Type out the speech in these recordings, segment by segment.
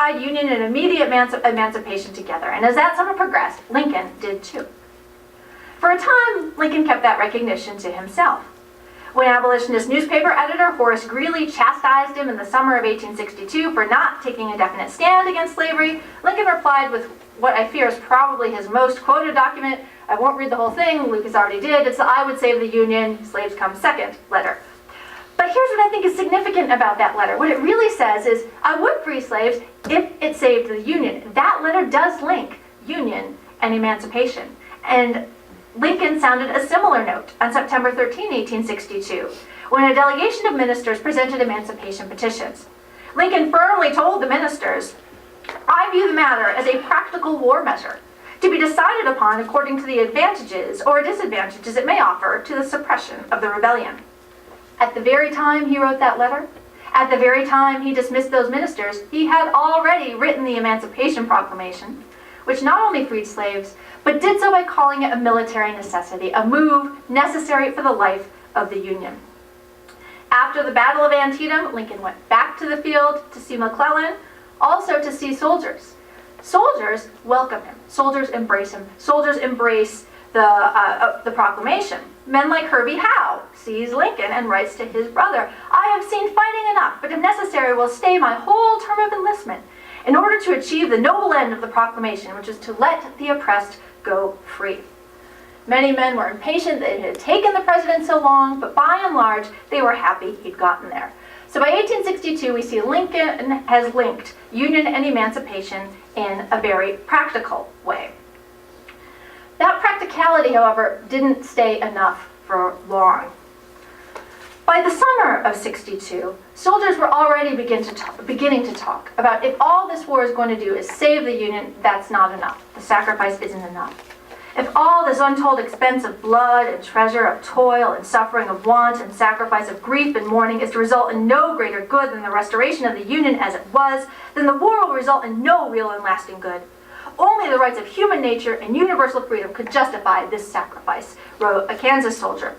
tied union and immediate emancipation together. And as that summer progressed, Lincoln did too. For a time, Lincoln kept that recognition to himself. When abolitionist newspaper editor Horace Greeley chastised him in the summer of 1862 for not taking a definite stand against slavery, Lincoln replied with what I fear is probably his most quoted document. I won't read the whole thing, Lucas already did. It's the "I would save the Union, slaves come second" letter. But here's what I think is significant about that letter. What it really says is, I would free slaves if it saved the Union. That letter does link Union and emancipation. And Lincoln sounded a similar note on September 13, 1862, when a delegation of ministers presented emancipation petitions. Lincoln firmly told the ministers, "I view the matter as a practical war measure, to be decided upon according to the advantages or disadvantages it may offer to the suppression of the rebellion." At the very time he wrote that letter, at the very time he dismissed those ministers, he had already written the Emancipation Proclamation, which not only freed slaves, but did so by calling it a military necessity, a move necessary for the life of the Union. After the Battle of Antietam, Lincoln went back to the field to see McClellan, also to see soldiers. Soldiers welcome him. Soldiers embrace him. Soldiers embrace the proclamation. Men like Herbie Howe sees Lincoln and writes to his brother, "I have seen fighting enough, but if necessary will stay my whole term of enlistment in order to achieve the noble end of the proclamation, which is to let the oppressed go free." Many men were impatient that it had taken the president so long, but by and large, they were happy he'd gotten there. So by 1862, we see Lincoln has linked Union and emancipation in a very practical way. That practicality, however, didn't stay enough for long. By the summer of '62, soldiers were already beginning to talk about, if all this war is going to do is save the Union, that's not enough. The sacrifice isn't enough. If all this untold expense of blood and treasure, of toil and suffering, of want and sacrifice, of grief and mourning is to result in no greater good than the restoration of the Union as it was, then the war will result in no real and lasting good. Only the rights of human nature and universal freedom could justify this sacrifice, wrote a Kansas soldier.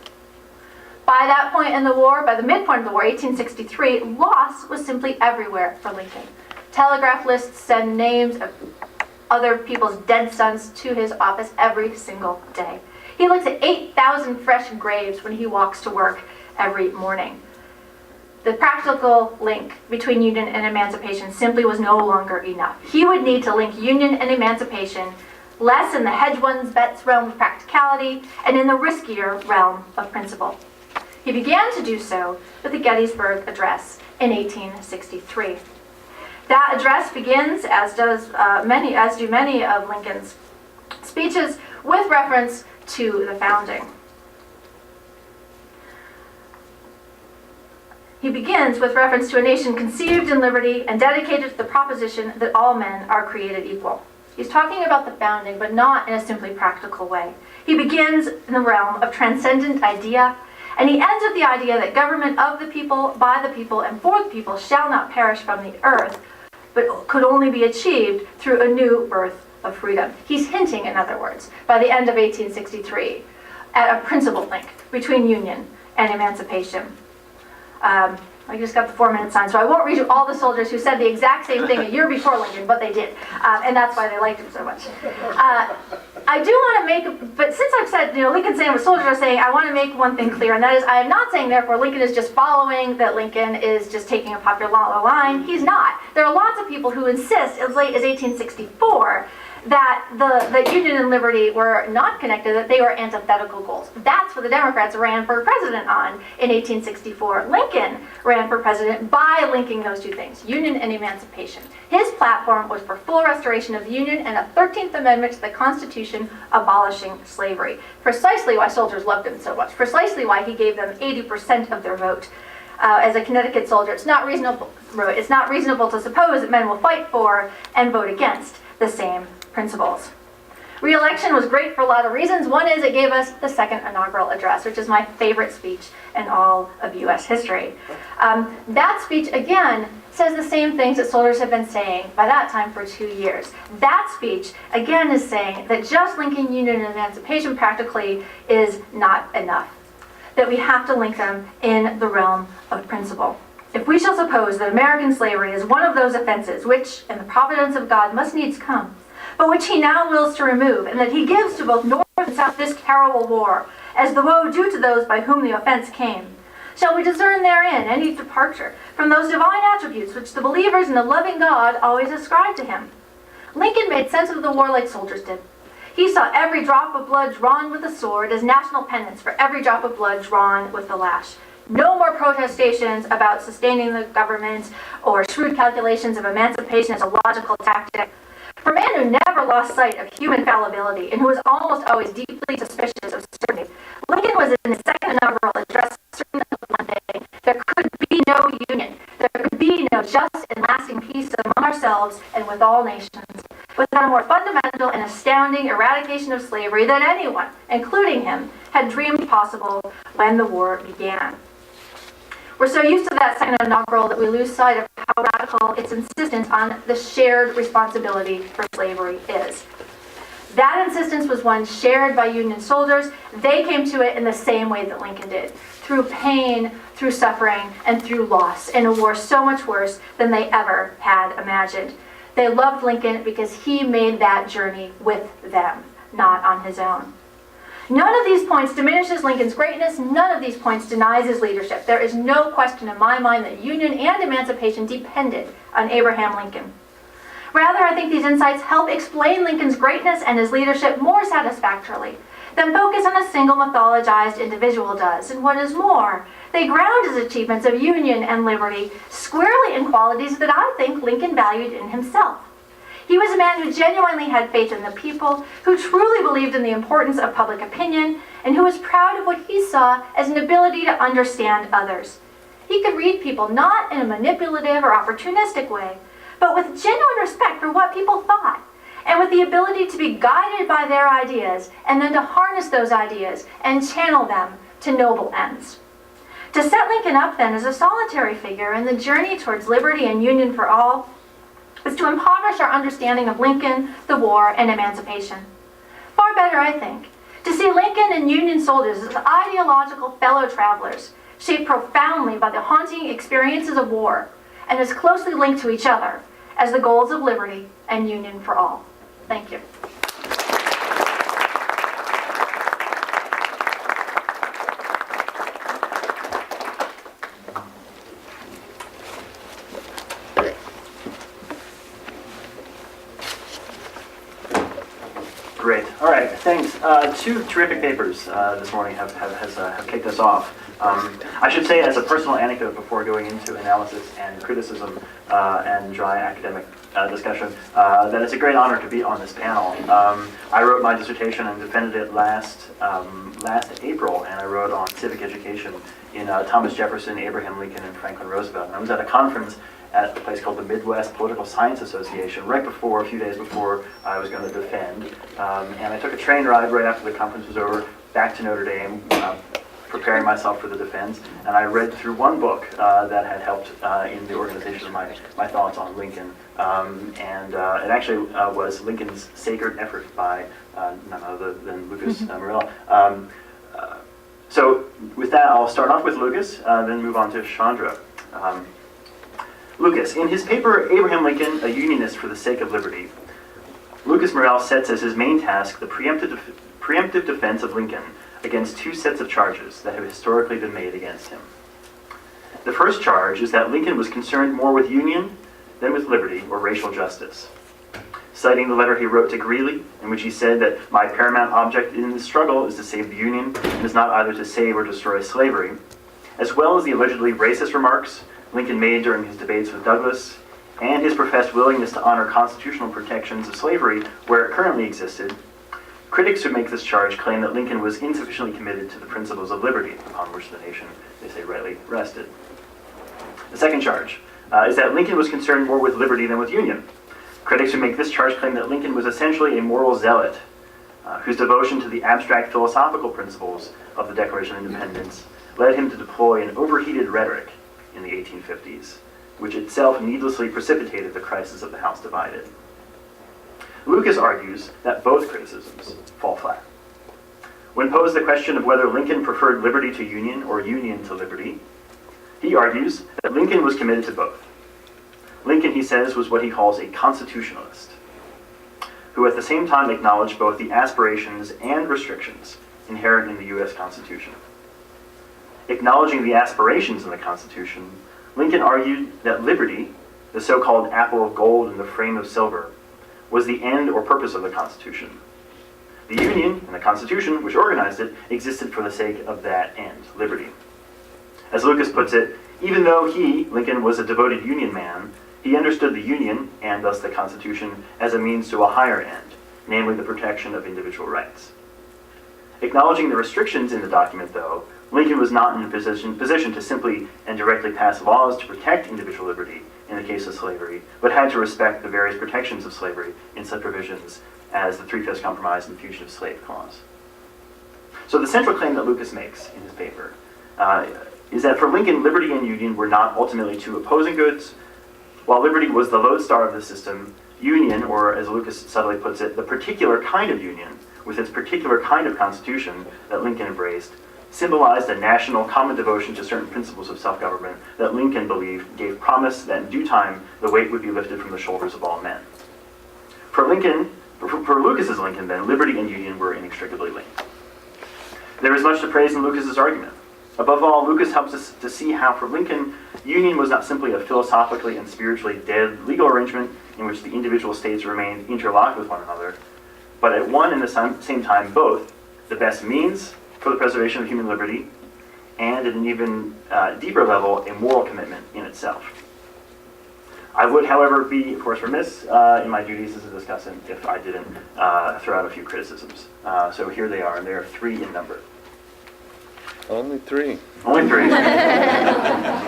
By that point in the war, by the midpoint of the war, 1863, loss was simply everywhere for Lincoln. Telegraph lists send names of other people's dead sons to his office every single day. He looks at 8,000 fresh graves when he walks to work every morning. The practical link between Union and emancipation simply was no longer enough. He would need to link Union and emancipation less in the hedge one's bets realm of practicality and in the riskier realm of principle. He began to do so with the Gettysburg Address in 1863. That address begins, as do many of Lincoln's speeches, with reference to the founding. He begins with reference to a nation conceived in liberty and dedicated to the proposition that all men are created equal. He's talking about the founding, but not in a simply practical way. He begins in the realm of transcendent idea, and he ends with the idea that government of the people, by the people, and for the people shall not perish from the earth, but could only be achieved through a new birth of freedom. He's hinting, in other words, by the end of 1863, at a principal link between Union and emancipation. I just got the 4-minute sign, so I won't read you all the soldiers who said the exact same thing a year before Lincoln, but they did, and that's why they liked him so much. I do want to make, but since I've said, Lincoln's saying what soldiers are saying, I want to make one thing clear, and that is, I am not saying, therefore, Lincoln is just following, that Lincoln is just taking a popular line. He's not. There are lots of people who insist, as late as 1864, that Union and liberty were not connected, that they were antithetical goals. That's what the Democrats ran for president on in 1864. Lincoln ran for president by linking those two things, Union and emancipation. His platform was for full restoration of the Union and a 13th Amendment to the Constitution abolishing slavery. Precisely why soldiers loved him so much, precisely why he gave them 80% of their vote. As a Connecticut soldier, it's not reasonable to suppose that men will fight for and vote against the same principles. Re-election was great for a lot of reasons. One is it gave us the second inaugural address, which is my favorite speech in all of U.S. history. That speech, again, says the same things that soldiers have been saying by that time for 2 years. That speech, again, is saying that just linking Union and emancipation practically is not enough, that we have to link them in the realm of principle. If we shall suppose that American slavery is one of those offenses which, in the providence of God, must needs come, but which he now wills to remove, and that he gives to both North and South this terrible war, as the woe due to those by whom the offense came, shall we discern therein any departure from those divine attributes which the believers in the loving God always ascribe to him? Lincoln made sense of the war like soldiers did. He saw every drop of blood drawn with the sword as national penance for every drop of blood drawn with the lash. No more protestations about sustaining the government or shrewd calculations of emancipation as a logical tactic. For a man who never lost sight of human fallibility and who was almost always deeply suspicious of certainty, Lincoln was in his second inaugural address certain of one thing: there could be no union, there could be no just and lasting peace among ourselves and with all nations, without a more fundamental and astounding eradication of slavery than anyone, including him, had dreamed possible when the war began. We're so used to that second inaugural that we lose sight of how radical its insistence on the shared responsibility for slavery is. That insistence was one shared by Union soldiers. They came to it in the same way that Lincoln did, through pain, through suffering, and through loss, in a war so much worse than they ever had imagined. They loved Lincoln because he made that journey with them, not on his own. None of these points diminishes Lincoln's greatness. None of these points denies his leadership. There is no question in my mind that union and emancipation depended on Abraham Lincoln. Rather, I think these insights help explain Lincoln's greatness and his leadership more satisfactorily than focus on a single mythologized individual does. And what is more, they ground his achievements of union and liberty squarely in qualities that I think Lincoln valued in himself. He was a man who genuinely had faith in the people, who truly believed in the importance of public opinion, and who was proud of what he saw as an ability to understand others. He could read people not in a manipulative or opportunistic way, but with genuine respect for what people thought, and with the ability to be guided by their ideas, and then to harness those ideas and channel them to noble ends. To set Lincoln up then as a solitary figure in the journey towards liberty and union for all is to impoverish our understanding of Lincoln, the war, and emancipation. Far better, I think, to see Lincoln and Union soldiers as ideological fellow travelers, shaped profoundly by the haunting experiences of war, and as closely linked to each other as the goals of liberty and union for all. Thank you. Great. All right. Thanks. Two terrific papers this morning have kicked us off. I should say, as a personal anecdote before going into analysis and criticism and dry academic discussion, that it's a great honor to be on this panel. I wrote my dissertation and defended it last April, and I wrote on civic education in Thomas Jefferson, Abraham Lincoln, and Franklin Roosevelt. And I was at a conference at a place called the Midwest Political Science Association a few days before I was going to defend. And I took a train ride right after the conference was over back to Notre Dame, preparing myself for the defense. And I read through one book that had helped in the organization of my thoughts on Lincoln. And it actually was Lincoln's Sacred Effort by none other than Lucas Morel. So with that, I'll start off with Lucas, then move on to Chandra. Lucas, in his paper, Abraham Lincoln, a Unionist for the Sake of Liberty, Lucas Morel sets as his main task the preemptive defense of Lincoln against two sets of charges that have historically been made against him. The first charge is that Lincoln was concerned more with union than with liberty or racial justice. Citing the letter he wrote to Greeley, in which he said that my paramount object in the struggle is to save the Union, and is not either to save or destroy slavery, as well as the allegedly racist remarks Lincoln made during his debates with Douglas, and his professed willingness to honor constitutional protections of slavery where it currently existed, critics who make this charge claim that Lincoln was insufficiently committed to the principles of liberty upon which the nation, they say, rightly rested. The second charge is that Lincoln was concerned more with liberty than with union. Critics who make this charge claim that Lincoln was essentially a moral zealot whose devotion to the abstract philosophical principles of the Declaration of Independence led him to deploy an overheated rhetoric in the 1850s, which itself needlessly precipitated the crisis of the House divided. Lucas argues that both criticisms fall flat. When posed the question of whether Lincoln preferred liberty to union or union to liberty, He argues that Lincoln was committed to both. Lincoln, he says, was what he calls a constitutionalist, who at the same time acknowledged both the aspirations and restrictions inherent in the U.S. Constitution. Acknowledging the aspirations in the Constitution, Lincoln argued that liberty, the so-called apple of gold in the frame of silver, was the end or purpose of the Constitution. The Union and the Constitution, which organized it, existed for the sake of that end, liberty. As Lucas puts it, even though he, Lincoln, was a devoted Union man, he understood the Union, and thus the Constitution, as a means to a higher end, namely the protection of individual rights. Acknowledging the restrictions in the document, though, Lincoln was not in a position to simply and directly pass laws to protect individual liberty in the case of slavery, but had to respect the various protections of slavery in such provisions as the Three-Fifths Compromise and the Fugitive Slave Clause. So the central claim that Lucas makes in his paper is that for Lincoln, liberty and union were not ultimately two opposing goods. While liberty was the lodestar of the system, union, or as Lucas subtly puts it, the particular kind of union, with its particular kind of constitution that Lincoln embraced, symbolized a national common devotion to certain principles of self-government that Lincoln believed gave promise that in due time the weight would be lifted from the shoulders of all men. For Lucas's Lincoln, then, liberty and union were inextricably linked. There is much to praise in Lucas's argument. Above all, Lucas helps us to see how, for Lincoln, union was not simply a philosophically and spiritually dead legal arrangement in which the individual states remained interlocked with one another, but at one and the same time both the best means for the preservation of human liberty and at an even deeper level, a moral commitment in itself. I would, however, be, of course, remiss in my duties as a discussant if I didn't throw out a few criticisms. So here they are, and they are 3 in number. Only 3. Only 3.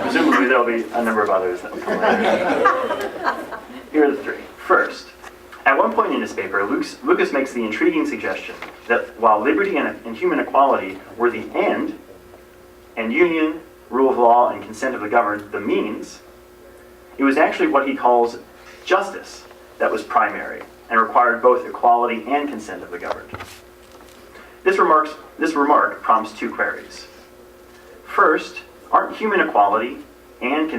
Presumably there will be a number of others that will come later. Here are the 3. First, at one point in his paper, Lucas makes the intriguing suggestion that while liberty and human equality were the end, and union, rule of law, and consent of the governed the means, it was actually what he calls justice that was primary and required both equality and consent of the governed. This remark prompts 2 queries. First, aren't human equality and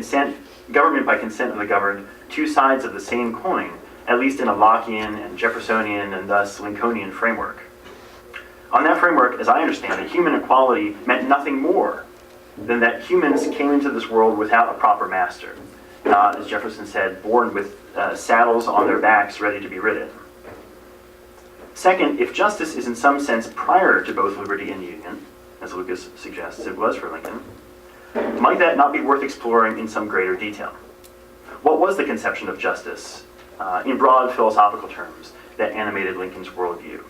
government by consent of the governed, 2 sides of the same coin, at least in a Lockean and Jeffersonian and thus Lincolnian framework? On that framework, as I understand it, human equality meant nothing more than that humans came into this world without a proper master, not, as Jefferson said, born with saddles on their backs ready to be ridden. Second, if justice is in some sense prior to both liberty and union, as Lucas suggests it was for Lincoln, might that not be worth exploring in some greater detail? What was the conception of justice, in broad philosophical terms, that animated Lincoln's worldview?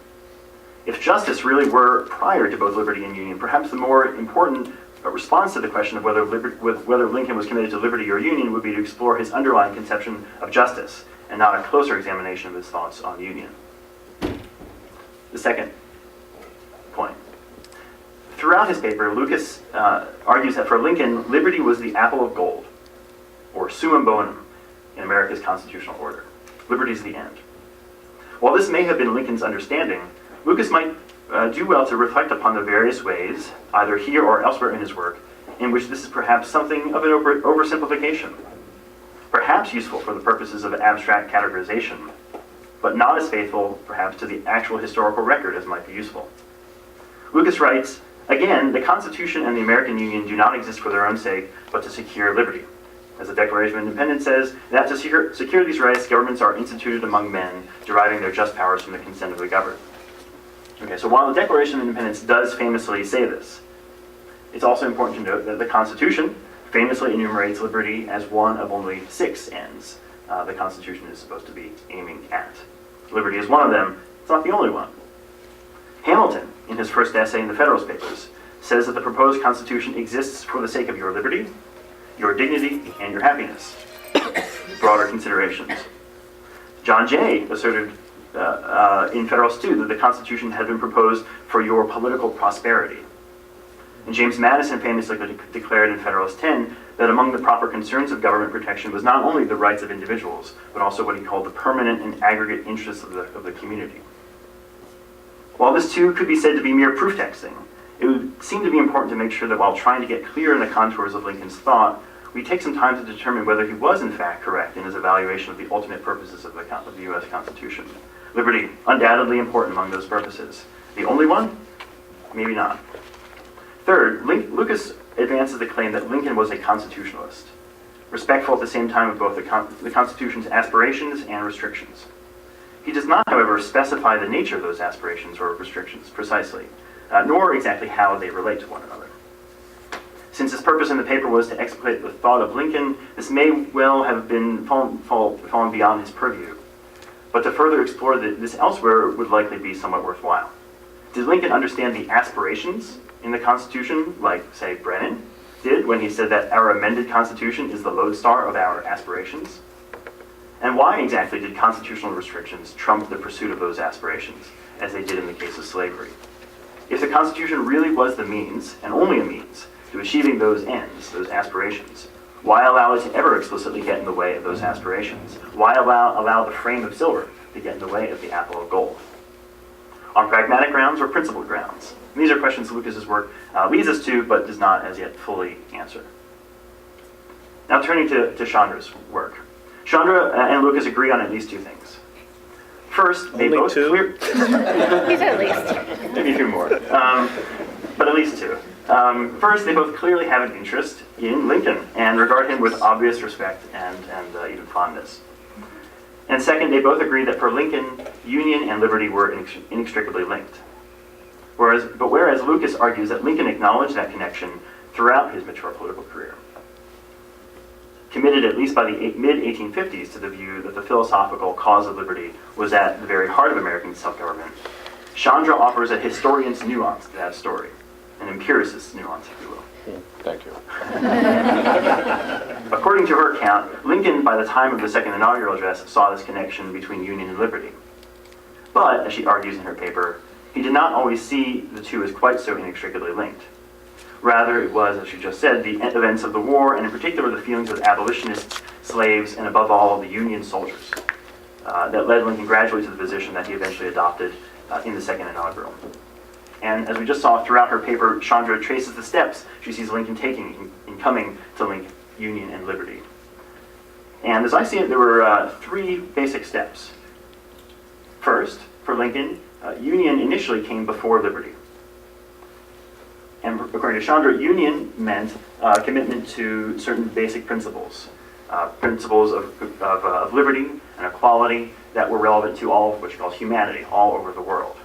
If justice really were prior to both liberty and union, perhaps the more important response to the question of whether Lincoln was committed to liberty or union would be to explore his underlying conception of justice, and not a closer examination of his thoughts on union. The second point. Throughout his paper, Lucas argues that for Lincoln, liberty was the apple of gold, or summum bonum, in America's constitutional order. Liberty is the end. While this may have been Lincoln's understanding, Lucas might do well to reflect upon the various ways, either here or elsewhere in his work, in which this is perhaps something of an oversimplification, perhaps useful for the purposes of abstract categorization, but not as faithful, perhaps, to the actual historical record as might be useful. Lucas writes, again, the Constitution and the American Union do not exist for their own sake, but to secure liberty. As the Declaration of Independence says, that to secure these rights, governments are instituted among men, deriving their just powers from the consent of the governed. Okay, so while the Declaration of Independence does famously say this, it's also important to note that the Constitution famously enumerates liberty as one of only 6 ends the Constitution is supposed to be aiming at. Liberty is one of them. It's not the only one. Hamilton, in his first essay in the Federalist Papers, says that the proposed Constitution exists for the sake of your liberty, your dignity, and your happiness. Broader considerations. John Jay asserted in Federalist II that the Constitution had been proposed for your political prosperity. And James Madison famously declared in Federalist X that among the proper concerns of government protection was not only the rights of individuals, but also what he called the permanent and aggregate interests of the community. While this too could be said to be mere proof texting, it would seem to be important to make sure that while trying to get clear in the contours of Lincoln's thought, we take some time to determine whether he was in fact correct in his evaluation of the ultimate purposes of the U.S. Constitution. Liberty, undoubtedly important among those purposes. The only one? Maybe not. Third, Lucas advances the claim that Lincoln was a constitutionalist, respectful at the same time of both the Constitution's aspirations and restrictions. He does not, however, specify the nature of those aspirations or restrictions precisely, nor exactly how they relate to one another. Since his purpose in the paper was to explicate the thought of Lincoln, this may well have been fallen beyond his purview. But to further explore this elsewhere would likely be somewhat worthwhile. Did Lincoln understand the aspirations in the Constitution, like, say, Brennan did when he said that our amended Constitution is the lodestar of our aspirations? And why exactly did constitutional restrictions trump the pursuit of those aspirations, as they did in the case of slavery? If the Constitution really was the means, and only a means, to achieving those ends, those aspirations, why allow it to ever explicitly get in the way of those aspirations? Why allow the frame of silver to get in the way of the apple of gold? On pragmatic grounds or principled grounds? And these are questions Lucas's work leads us to, but does not as yet fully answer. Now turning to Chandra's work. Chandra and Lucas agree on at least two things. First, they Only both two? These are at least. maybe two more, but at least two. First, they both clearly have an interest in Lincoln and regard him with obvious respect and even fondness. And second, they both agree that for Lincoln, union and liberty were inextricably linked. Whereas Lucas argues that Lincoln acknowledged that connection throughout his mature political career. Committed at least by the mid-1850s to the view that the philosophical cause of liberty was at the very heart of American self-government, Chandra offers a historian's nuance to that story, an empiricist's nuance, if you will. Thank you. According to her account, Lincoln, by the time of the second inaugural address, saw this connection between union and liberty. But, as she argues in her paper, he did not always see the two as quite so inextricably linked. Rather, it was, as she just said, the events of the war, and in particular the feelings of abolitionists, slaves, and above all, the Union soldiers, that led Lincoln gradually to the position that he eventually adopted in the second inaugural. And as we just saw throughout her paper, Chandra traces the steps she sees Lincoln taking in coming to link union and liberty. And as I see it, there were three basic steps. First, for Lincoln, union initially came before liberty. And according to Chandra, union meant commitment to certain basic principles, principles of liberty and equality that were relevant to all of what she calls humanity, all over the world.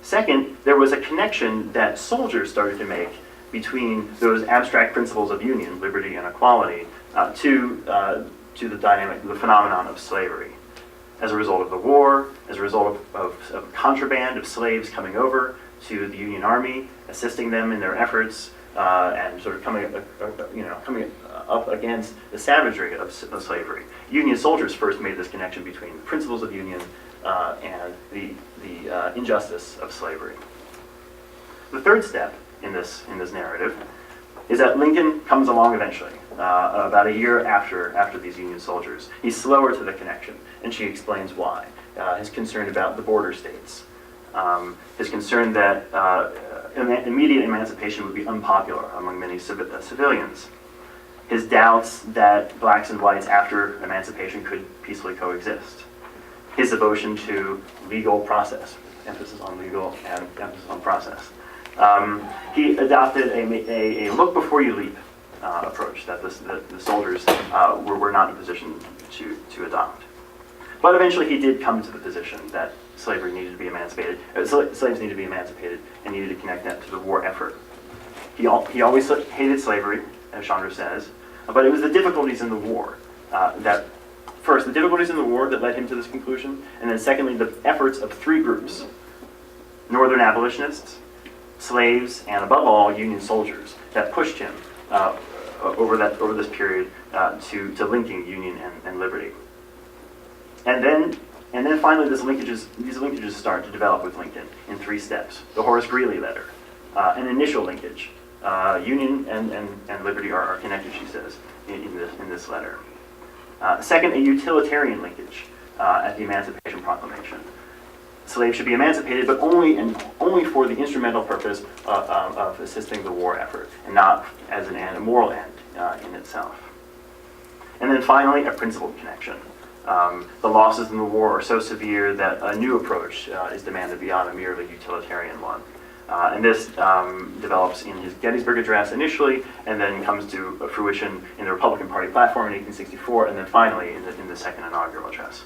Second, there was a connection that soldiers started to make between those abstract principles of union, liberty and equality, to the phenomenon of slavery. As a result of the war, as a result of contraband of slaves coming over to the Union Army, assisting them in their efforts, and sort of coming up against the savagery of slavery. Union soldiers first made this connection between the principles of union and the injustice of slavery. The third step in this narrative is that Lincoln comes along eventually, about a year after these Union soldiers. He's slower to the connection, and she explains why. His concern about the border states, his concern that immediate emancipation would be unpopular among many civilians, his doubts that blacks and whites after emancipation could peacefully coexist, his devotion to legal process, emphasis on legal and emphasis on process. He adopted a look before you leap approach that the soldiers were not in a position to adopt. But eventually he did come to the position that slavery needed to be emancipated, slaves needed to be emancipated and needed to connect that to the war effort. He always hated slavery, as Chandra says, but it was the difficulties in the war the difficulties in the war that led him to this conclusion, and then secondly, the efforts of three groups: Northern abolitionists, slaves, and above all, Union soldiers, that pushed him over this period to linking union and liberty. And then finally, these linkages start to develop with Lincoln in three steps. The Horace Greeley Letter, an initial linkage. Union and liberty are connected, she says, in this letter. Second, a utilitarian linkage at the Emancipation Proclamation. slaves should be emancipated, but only for the instrumental purpose of assisting the war effort, and not as a moral end in itself. And then finally, a principled connection. The losses in the war are so severe that a new approach is demanded beyond a merely utilitarian one. And this develops in his Gettysburg Address initially, and then comes to fruition in the Republican Party platform in 1864, and then finally in the second inaugural address.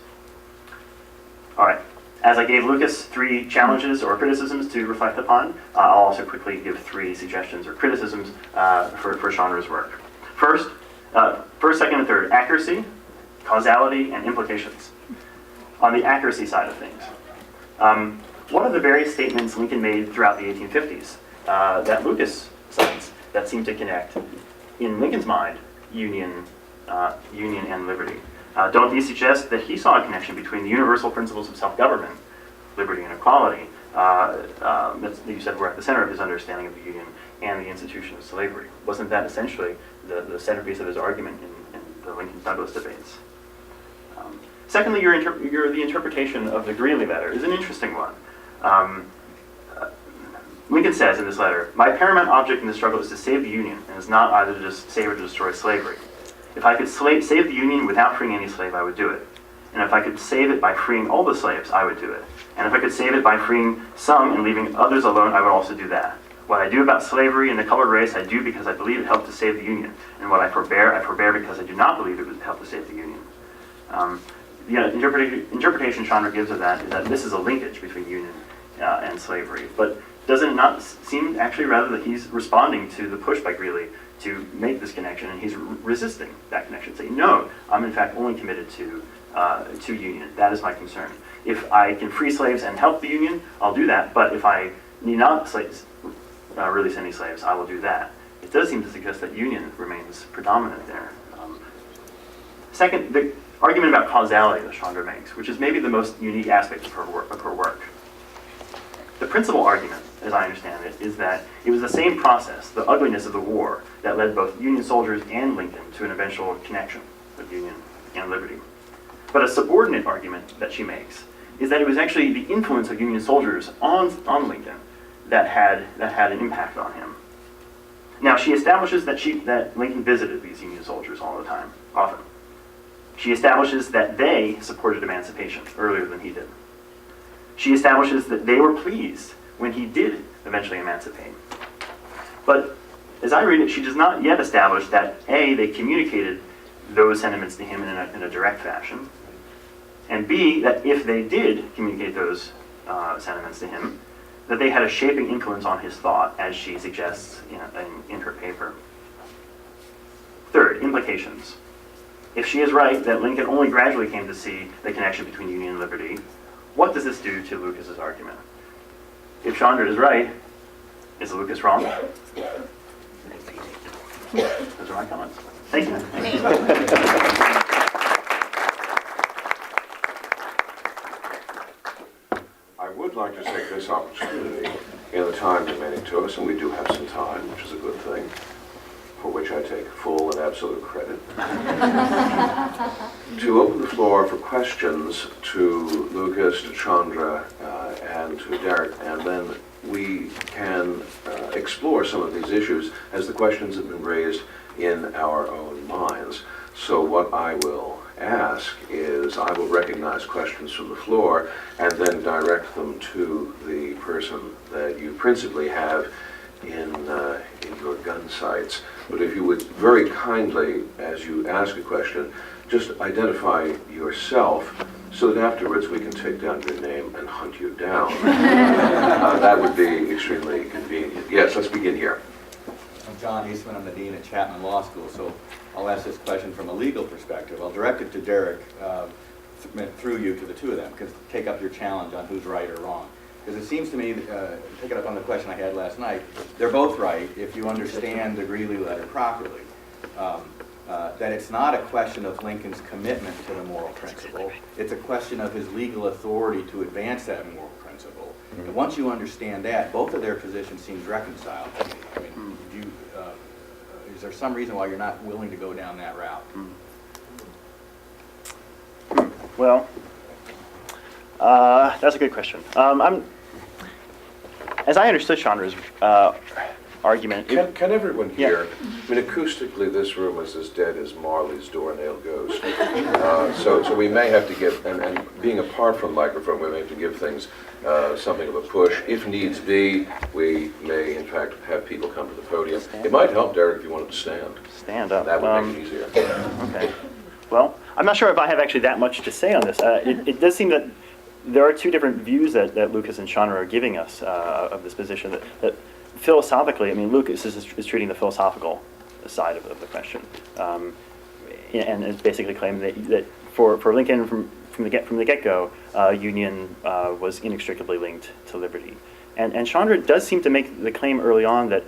All right. As I gave Lucas 3 challenges or criticisms to reflect upon, I'll also quickly give 3 suggestions or criticisms for Chandra's work. First, second, and third: accuracy, causality, and implications. On the accuracy side of things, what are the various statements Lincoln made throughout the 1850s that Lucas cites that seem to connect, in Lincoln's mind, union and liberty? Don't these suggest that he saw a connection between the universal principles of self-government, liberty and equality, that you said were at the center of his understanding of the Union, and the institution of slavery? Wasn't that essentially the centerpiece of his argument in the Lincoln-Douglas debates? Secondly, the interpretation of the Greeley Letter is an interesting one. Lincoln says in this letter, "My paramount object in the struggle is to save the Union, and is not either to just save or to destroy slavery. If I could save the Union without freeing any slave, I would do it. And if I could save it by freeing all the slaves, I would do it. And if I could save it by freeing some and leaving others alone, I would also do that. What I do about slavery and the colored race, I do because I believe it helped to save the Union. And what I forbear because I do not believe it would help to save the Union." The interpretation Chandra gives of that is that this is a linkage between Union and slavery. But doesn't it not seem actually rather that he's responding to the push by Greeley to make this connection, and he's resisting that connection, saying, no, I'm in fact only committed to Union. That is my concern. If I can free slaves and help the Union, I'll do that. But if I need not release any slaves, I will do that. It does seem to suggest that Union remains predominant there. Second, the argument about causality that Chandra makes, which is maybe the most unique aspect of her work. The principal argument, as I understand it, is that it was the same process, the ugliness of the war, that led both Union soldiers and Lincoln to an eventual connection of Union and liberty. But a subordinate argument that she makes is that it was actually the influence of Union soldiers on Lincoln that had an impact on him. Now, she establishes that Lincoln visited these Union soldiers all the time, often. She establishes that they supported emancipation earlier than he did. She establishes that they were pleased when he did eventually emancipate. But as I read it, she does not yet establish that A, they communicated those sentiments to him in a direct fashion, and B, that if they did communicate those sentiments to him, that they had a shaping influence on his thought, as she suggests in her paper. Third, implications. If she is right that Lincoln only gradually came to see the connection between Union and liberty, what does this do to Lucas's argument? If Chandra is right, is Lucas wrong? Those are my comments. Thank you. I would like to take this opportunity in the time remaining to us, and we do have some time, which is a good thing, for which I take full and absolute credit, to open the floor for questions to Lucas, to Chandra, and to Derek, and then we can explore some of these issues as the questions have been raised in our own minds. So what I will ask is I will recognize questions from the floor and then direct them to the person that you principally have in your gun sights. But if you would very kindly, as you ask a question, just identify yourself so that afterwards we can take down your name and hunt you down. That would be extremely convenient. Yes, let's begin here. I'm John Eastman. I'm the dean at Chapman Law School, so I'll ask this question from a legal perspective. I'll direct it to Derek through you to the two of them, because take up your challenge on who's right or wrong. Because it seems to me, picking up on the question I had last night, they're both right if you understand the Greeley Letter properly. That it's not a question of Lincoln's commitment to the moral principle. It's a question of his legal authority to advance that moral principle. And once you understand that, both of their positions seem reconciled to me. I mean, is there some reason why you're not willing to go down that route? Well, That's a good question. As I understood Chandra's argument, Can everyone Yeah. hear? I mean, acoustically, this room is as dead as Marley's doornail ghost. So we may have to give, and being apart from the microphone, we may have to give things something of a push. If needs be, we may, in fact, have people come to the podium. It might help, Derek, if you wanted to stand. stand up. That would make it easier. Okay. Well, I'm not sure if I have actually that much to say on this. It does seem that there are two different views that Lucas and Chandra are giving us of this position. That philosophically, I mean, Lucas is treating the philosophical side of the question, and is basically claiming that for Lincoln from the get-go, union was inextricably linked to liberty. And Chandra does seem to make the claim early on that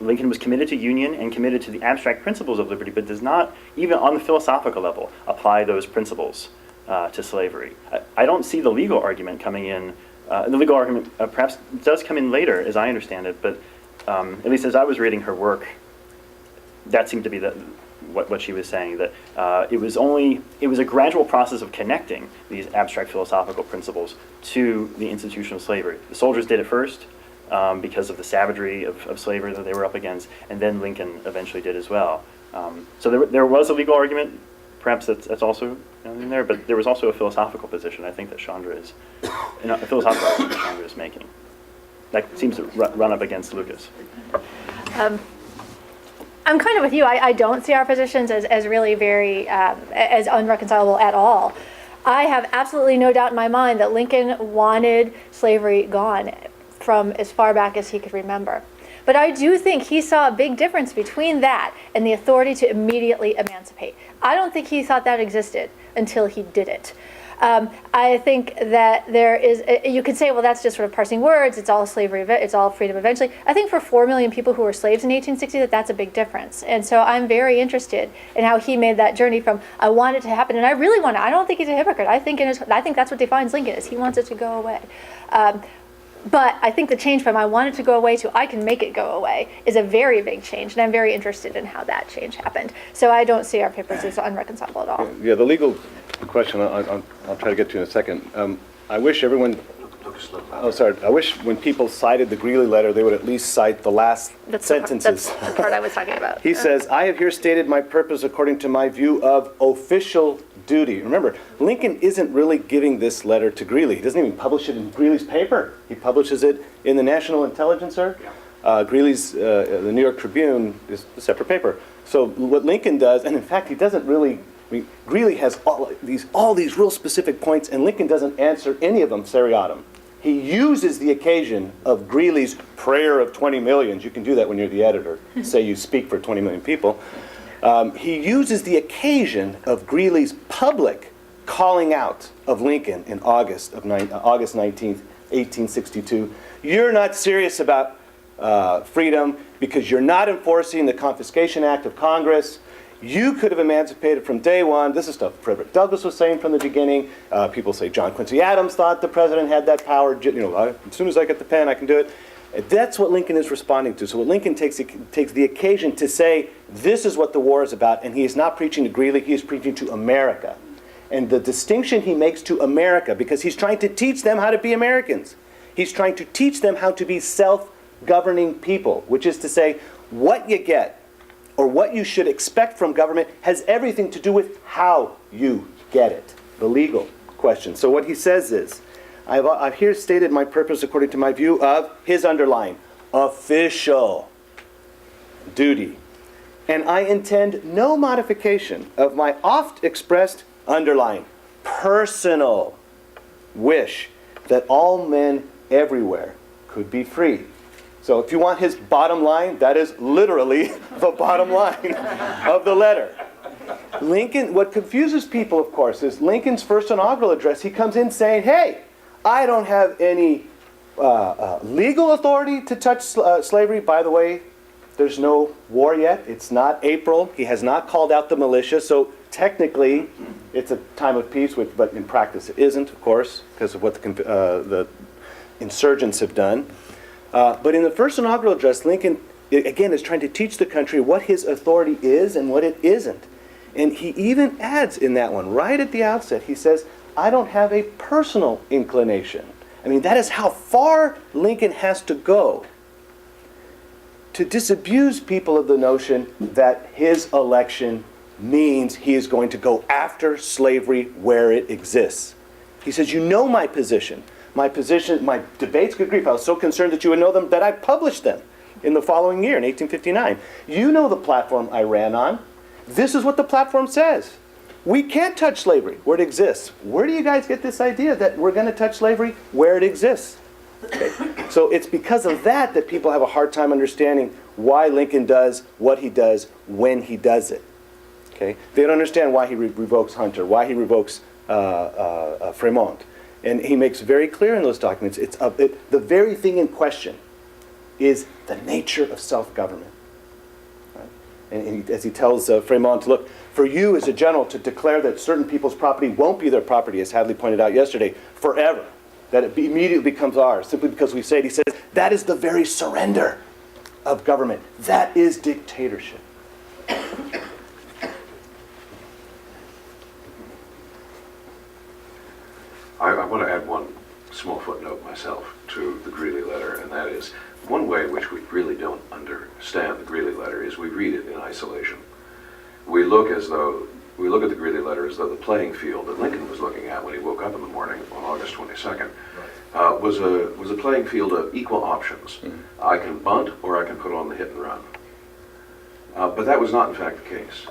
Lincoln was committed to union and committed to the abstract principles of liberty, but does not, even on the philosophical level, apply those principles to slavery. I don't see the legal argument coming in. The legal argument perhaps does come in later, as I understand it, but at least as I was reading her work, that seemed to be what she was saying, that it was a gradual process of connecting these abstract philosophical principles to the institution of slavery. The soldiers did it first because of the savagery of slavery that they were up against, and then Lincoln eventually did as well. So there was a legal argument, perhaps that's also in there, but there was also a philosophical position I think that Chandra is, a philosophical argument that Chandra is making. That seems to run up against Lucas. I'm kind of with you. I don't see our positions as really very, as unreconcilable at all. I have absolutely no doubt in my mind that Lincoln wanted slavery gone from as far back as he could remember. But I do think he saw a big difference between that and the authority to immediately emancipate. I don't think he thought that existed until he did it. I think that there is, you could say, well, that's just sort of parsing words, it's all slavery, it's all freedom eventually. I think for 4 million people who were slaves in 1860, that's a big difference. And so I'm very interested in how he made that journey from, I want it to happen, and I really want it. I don't think he's a hypocrite. I think that's what defines Lincoln, is he wants it to go away. But I think the change from I want it to go away to I can make it go away is a very big change, and I'm very interested in how that change happened. So I don't see our papers as unreconcilable at all. Yeah, the legal question I'll try to get to in a second. I wish everyone, I wish when people cited the Greeley Letter, they would at least cite the last sentences. That's the part I was talking about. He says, I have here stated my purpose according to my view of official duty. Remember, Lincoln isn't really giving this letter to Greeley. He doesn't even publish it in Greeley's paper. He publishes it in the National Intelligencer. Greeley's, the New York Tribune is a separate paper. So what Lincoln does, and in fact, he doesn't really, Greeley has all these real specific points, and Lincoln doesn't answer any of them seriatim. He uses the occasion of Greeley's prayer of 20 millions. You can do that when you're the editor. Say you speak for 20 million people. He uses the occasion of Greeley's public calling out of Lincoln in August 19th, 1862. You're not serious about freedom because you're not enforcing the Confiscation Act of Congress. You could have emancipated from day one. This is stuff Frederick Douglass was saying from the beginning. People say John Quincy Adams thought the president had that power. As soon as I get the pen, I can do it. That's what Lincoln is responding to. So what Lincoln takes the occasion to say, this is what the war is about, and he is not preaching to Greeley, he is preaching to America. And the distinction he makes to America, because he's trying to teach them how to be Americans. He's trying to teach them how to be self-governing people, which is to say, what you get, or what you should expect from government has everything to do with how you get it, the legal question. So what he says is, I've here stated my purpose according to my view of his underline, official duty. And I intend no modification of my oft expressed underline, personal wish that all men everywhere could be free. So if you want his bottom line, that is literally the bottom line of the letter. Lincoln, what confuses people, of course, is Lincoln's first inaugural address. He comes in saying, hey, I don't have any legal authority to touch slavery. By the way, there's no war yet. It's not April. He has not called out the militia. So technically, it's a time of peace, but in practice it isn't, of course, because of what the insurgents have done. But in the first inaugural address, Lincoln, again, is trying to teach the country what his authority is and what it isn't. And he even adds in that one, right at the outset, he says, I don't have a personal inclination. I mean, that is how far Lincoln has to go to disabuse people of the notion that his election means he is going to go after slavery where it exists. He says, you know my position. My debates, good grief, I was so concerned that you would know them that I published them in the following year, in 1859. You know the platform I ran on. This is what the platform says. We can't touch slavery where it exists. Where do you guys get this idea that we're going to touch slavery where it exists? Okay. So it's because of that that people have a hard time understanding why Lincoln does what he does when he does it. Okay. They don't understand why he revokes Hunter, why he revokes Fremont. And he makes very clear in those documents, the very thing in question is the nature of self-government. Right? And as he tells Fremont, look, for you as a general to declare that certain people's property won't be their property, as Hadley pointed out yesterday, forever, that it immediately becomes ours, simply because we say it, he says, that is the very surrender of government. That is dictatorship. I want to add one small footnote myself to the Greeley Letter, and that is one way in which we really don't understand the Greeley Letter is we read it in isolation. We look at the Greeley Letter as though the playing field that Lincoln was looking at when he woke up in the morning on August 22nd was a playing field of equal options. Mm-hmm. I can bunt or I can put on the hit and run. But that was not in fact the case.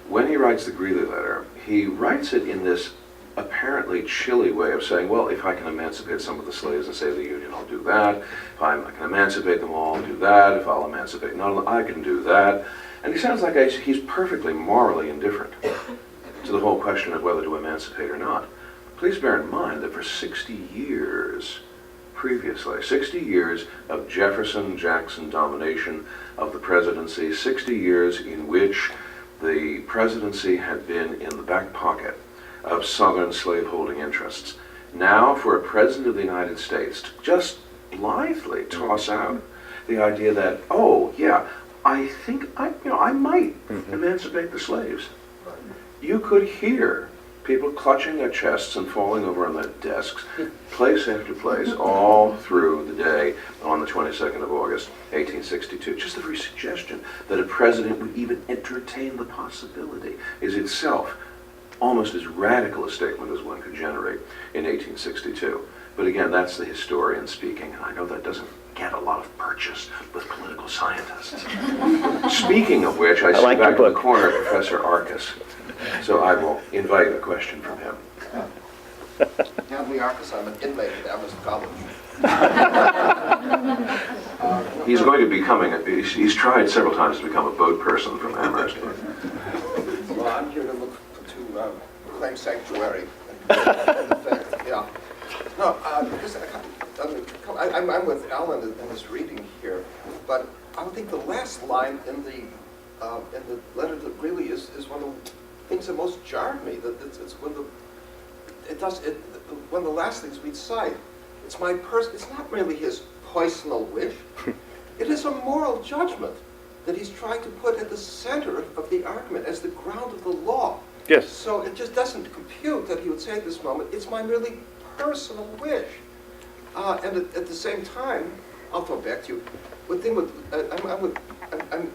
When he writes the Greeley Letter, he writes it in this apparently chilly way of saying, well, if I can emancipate some of the slaves and save the Union, I'll do that. If I can emancipate them all, I'll do that. If I'll emancipate none of them, I can do that. And he sounds like he's perfectly morally indifferent to the whole question of whether to emancipate or not. Please bear in mind that for 60 years previously, 60 years of Jefferson-Jackson domination of the presidency, 60 years in which the presidency had been in the back pocket of Southern slaveholding interests. Now, for a president of the United States to just blithely toss out the idea that, oh, yeah, I think I might emancipate the slaves. You could hear people clutching their chests and falling over on their desks, place after place, all through the day on the 22nd of August, 1862. Just the very suggestion that a president would even entertain the possibility is itself almost as radical a statement as one could generate in 1862. But again, that's the historian speaking, and I know that doesn't get a lot of purchase with political scientists. Speaking of which, I see like back in the corner Professor Arcus, so I will invite a question from him. Hadley Arcus, I'm an inmate at Amherst College. He's going to be he's tried several times to become a boat person from Amherst. Well, I'm here to claim sanctuary. Yeah. No, because I'm with Alan in this reading here, but I think the last line in the letter to Greeley is one of the things that most jarred me. That it's when one of the last things we cite. It's not really his personal wish. It is a moral judgment that he's trying to put at the center of the argument as the ground of the law. Yes. So it just doesn't compute that he would say at this moment, it's my really personal wish. And at the same time, I'll throw it back to you.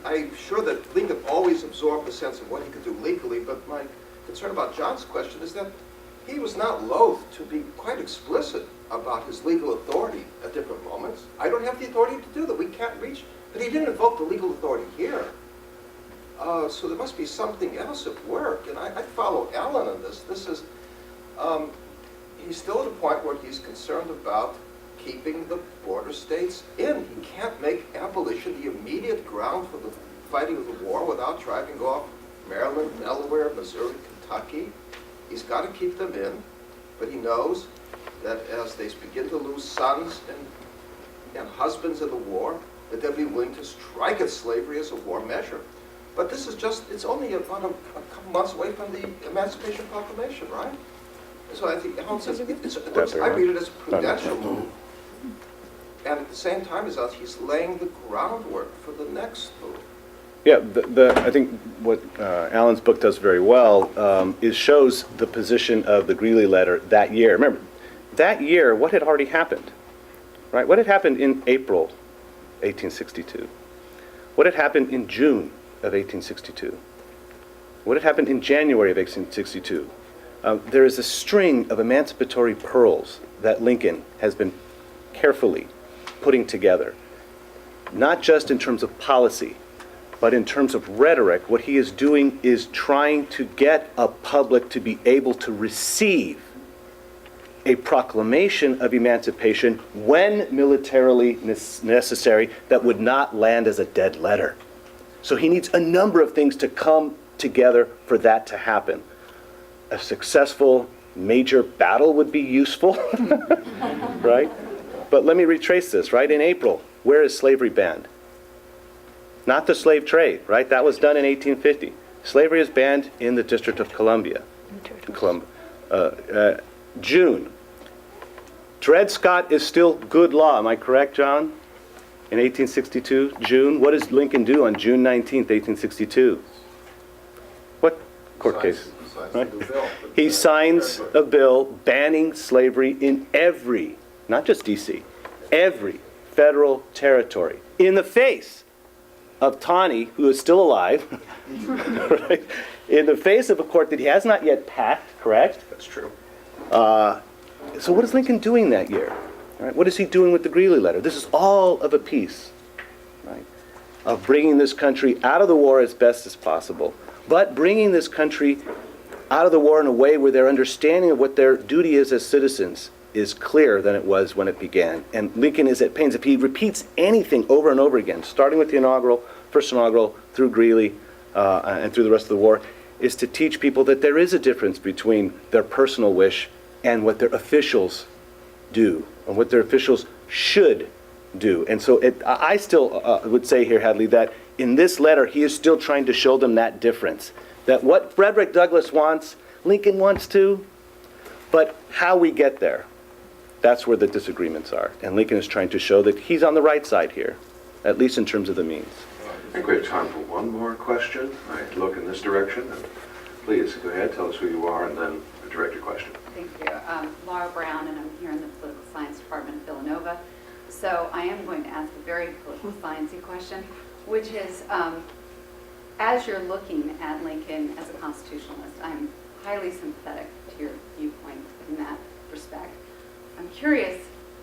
I'm sure that Lincoln always absorbed the sense of what he could do legally, but my concern about John's question is that he was not loath to be quite explicit about his legal authority at different moments. I don't have the authority to do that. We can't reach. But he didn't invoke the legal authority here. So there must be something else at work. And I follow Alan on this. This is, he's still at a point where he's concerned about keeping the border states in. He can't make abolition the immediate ground for the fighting of the war without driving off Maryland, Delaware, Missouri, Kentucky. He's got to keep them in, but he knows that as they begin to lose sons and husbands in the war, that they'll be willing to strike at slavery as a war measure. But this is it's only about a couple months away from the Emancipation Proclamation, right? So I think Alan says, I read it as a prudential move. And at the same time, he's laying the groundwork for the next move. Yeah, I think what Alan's book does very well is shows the position of the Greeley Letter that year. Remember, that year, what had already happened? Right? What had happened in April 1862? What had happened in June of 1862? What had happened in January of 1862? There is a string of emancipatory pearls that Lincoln has been carefully putting together, not just in terms of policy, but in terms of rhetoric. What he is doing is trying to get a public to be able to receive a proclamation of emancipation when militarily necessary that would not land as a dead letter. So he needs a number of things to come together for that to happen. A successful major battle would be useful, right? But let me retrace this, right? In April, where is slavery banned? Not the slave trade, right? That was done in 1850. Slavery is banned in the District of Columbia. June. Dred Scott is still good law. Am I correct, John? In 1862, June. What does Lincoln do on June 19th, 1862? What court case? Right? He signs a bill banning slavery in every, not just D.C., every federal territory, in the face of Taney, who is still alive, right? In the face of a court that he has not yet packed, correct? That's true. So what is Lincoln doing that year? Right? What is he doing with the Greeley Letter? This is all of a piece, right, of bringing this country out of the war as best as possible, but bringing this country out of the war in a way where their understanding of what their duty is as citizens is clearer than it was when it began. And Lincoln is at pains. If he repeats anything over and over again, starting with the first inaugural, through Greeley, and through the rest of the war, is to teach people that there is a difference between their personal wish and what their officials do, and what their officials should do. And so I still would say here, Hadley, that in this letter, he is still trying to show them that difference. That what Frederick Douglass wants, Lincoln wants too, but how we get there, that's where the disagreements are. And Lincoln is trying to show that he's on the right side here, at least in terms of the means. I think we have time for one more question. I look in this direction. And please, go ahead, tell us who you are, and then direct your question. Thank you. Laura Brown, and I'm here in the Political Science Department of Villanova. So I am going to ask a very political sciencey question, which is, as you're looking at Lincoln as a constitutionalist, I'm highly sympathetic to your viewpoint in that respect. I'm curious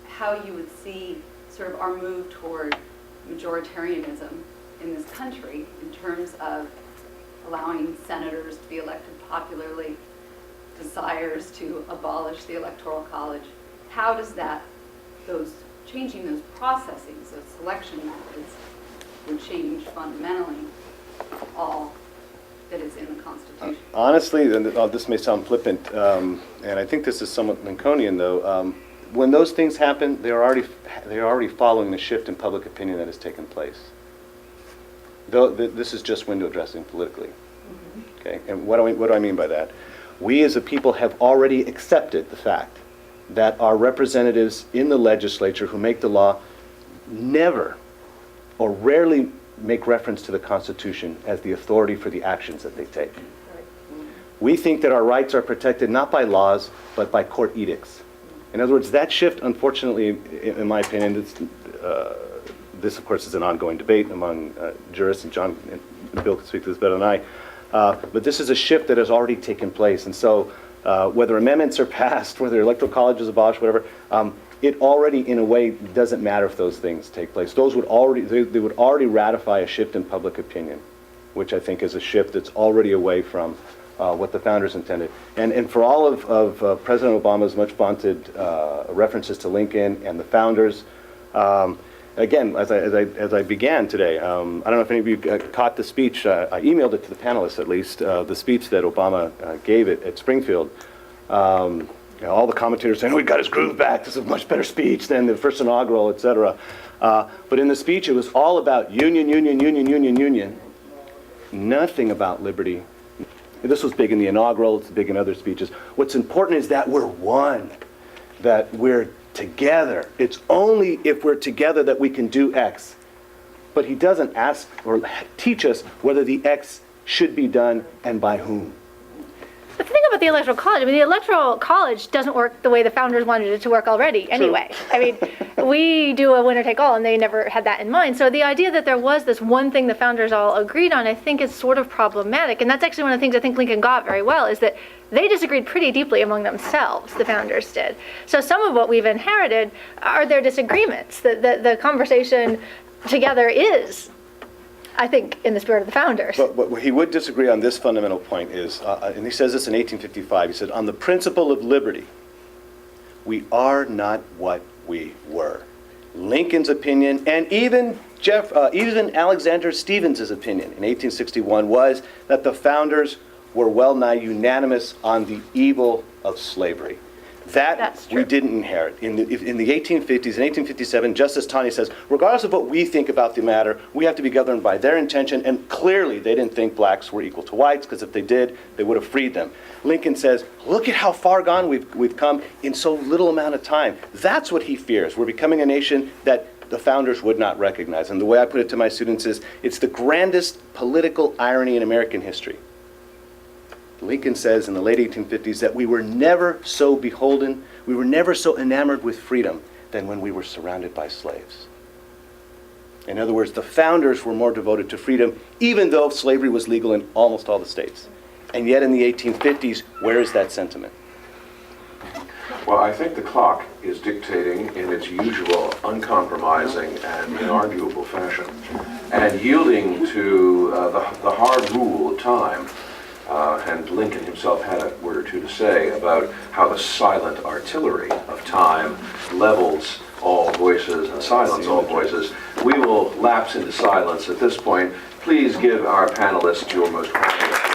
how you would see sort of our move toward majoritarianism in this country in terms of allowing senators to be elected popularly, desires to abolish the Electoral College. How does that, changing those processes, those selection methods, would change fundamentally all that is in the Constitution? Honestly, and this may sound flippant, and I think this is somewhat Lincolnian, though. When those things happen, they are already following the shift in public opinion that has taken place. Though this is just window dressing politically. Mm-hmm. Okay, and what do I mean by that? We as a people have already accepted the fact that our representatives in the legislature who make the law never or rarely make reference to the Constitution as the authority for the actions that they take. We think that our rights are protected not by laws, but by court edicts. In other words, that shift, unfortunately, in my opinion, this of course is an ongoing debate among jurists, and John and Bill can speak to this better than I, but this is a shift that has already taken place. And so whether amendments are passed, whether electoral college is abolished, whatever, it already, in a way, doesn't matter if those things take place. Those would already, they would already ratify a shift in public opinion, which I think is a shift that's already away from what the founders intended. And for all of President Obama's much vaunted references to Lincoln and the founders, again, as I began today, I don't know if any of you caught the speech, I emailed it to the panelists at least, the speech that Obama gave at Springfield. All the commentators saying, oh, he got his groove back, this is a much better speech than the first inaugural, et cetera. But in the speech, it was all about union, union, union, union, union. Nothing about liberty. This was big in the inaugural, it's big in other speeches. What's important is that we're one, that we're together. It's only if we're together that we can do X. but he doesn't ask or teach us whether the X should be done and by whom. But the thing about the Electoral College, I mean, the Electoral College doesn't work the way the founders wanted it to work already anyway. I mean, we do a winner-take-all, and they never had that in mind. So the idea that there was this one thing the founders all agreed on, I think is sort of problematic. And that's actually one of the things I think Lincoln got very well, is that they disagreed pretty deeply among themselves, the founders did. So some of what we've inherited are their disagreements. The conversation together is, I think, in the spirit of the founders. But what he would disagree on this fundamental point is, and he says this in 1855, he said, on the principle of liberty, we are not what we were. Lincoln's opinion, and even Alexander Stevens' opinion in 1861 was that the founders were well nigh unanimous on the evil of slavery. That we didn't inherit. In the 1850s, in 1857, Justice Taney says, regardless of what we think about the matter, we have to be governed by their intention, and clearly they didn't think blacks were equal to whites, because if they did, they would have freed them. Lincoln says, look at how far gone we've come in so little amount of time. That's what he fears. We're becoming a nation that the founders would not recognize. And the way I put it to my students is, it's the grandest political irony in American history. Lincoln says in the late 1850s that we were never so beholden, we were never so enamored with freedom than when we were surrounded by slaves. In other words, the founders were more devoted to freedom, even though slavery was legal in almost all the states. And yet in the 1850s, where is that sentiment? Well, I think the clock is dictating in its usual uncompromising and inarguable fashion, and yielding to the hard rule of time. And Lincoln himself had a word or two to say about how the silent artillery of time levels all voices and silence all voices. We will lapse into silence at this point. Please give our panelists your most precious